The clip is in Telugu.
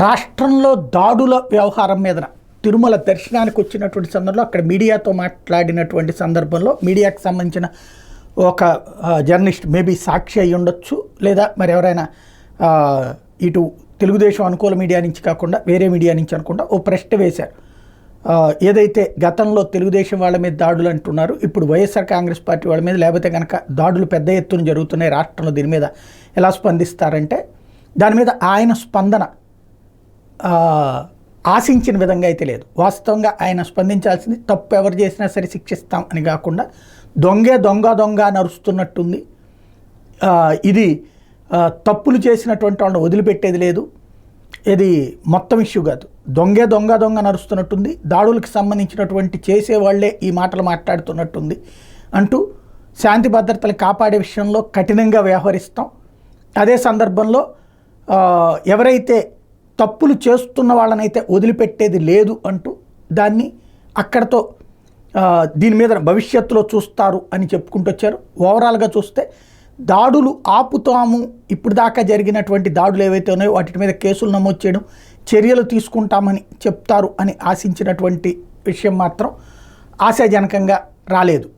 రాష్ట్రంలో దాడుల వ్యవహారం మీద తిరుమల దర్శనానికి వచ్చినటువంటి సందర్భంలో అక్కడ మీడియాతో మాట్లాడినటువంటి సందర్భంలో మీడియాకి సంబంధించిన ఒక జర్నలిస్ట్ మేబీ సాక్షి అయి ఉండొచ్చు, లేదా మరి ఎవరైనా ఇటు తెలుగుదేశం అనుకూల మీడియా నుంచి కాకుండా వేరే మీడియా నుంచి అనుకుంటా ఓ ప్రశ్న వేశారు. ఏదైతే గతంలో తెలుగుదేశం వాళ్ళ మీద దాడులు అంటున్నారు, ఇప్పుడు వైఎస్ఆర్ కాంగ్రెస్ పార్టీ వాళ్ళ మీద లేకపోతే కనుక దాడులు పెద్ద ఎత్తున జరుగుతున్నాయి రాష్ట్రంలో, దీని మీద ఎలా స్పందిస్తారంటే దాని మీద ఆయన స్పందన ఆశించిన విధంగా అయితే లేదు. వాస్తవంగా ఆయన స్పందించాల్సింది తప్పు ఎవరు చేసినా సరే శిక్షిస్తాం అని కాకుండా దొంగ నరుస్తున్నట్టుంది, ఇది తప్పులు చేసినటువంటి వాళ్ళని వదిలిపెట్టేది లేదు, ఇది మొత్తం ఇష్యూ కాదు, దొంగ నరుస్తున్నట్టుంది, దాడులకు సంబంధించినటువంటి చేసేవాళ్లే ఈ మాటలు మాట్లాడుతున్నట్టుంది అంటూ శాంతి భద్రతలు కాపాడే విషయంలో కఠినంగా వ్యవహరిస్తాం, అదే సందర్భంలో ఎవరైతే తప్పులు చేస్తున్న వాళ్ళనైతే వదిలిపెట్టేది లేదు అంటూ దాన్ని అక్కడతో దీని మీద భవిష్యత్తులో చూస్తారు అని చెప్పుకుంటూ వచ్చారు. ఓవరాల్గా చూస్తే దాడులు ఆపుతాము, ఇప్పుడు దాకా జరిగినటువంటి దాడులు ఏవైతే ఉన్నాయో వాటి మీద కేసులు నమోదు చేయడం, చర్యలు తీసుకుంటామని చెప్తారు అని ఆశించినటువంటి విషయం మాత్రం ఆశాజనకంగా రాలేదు.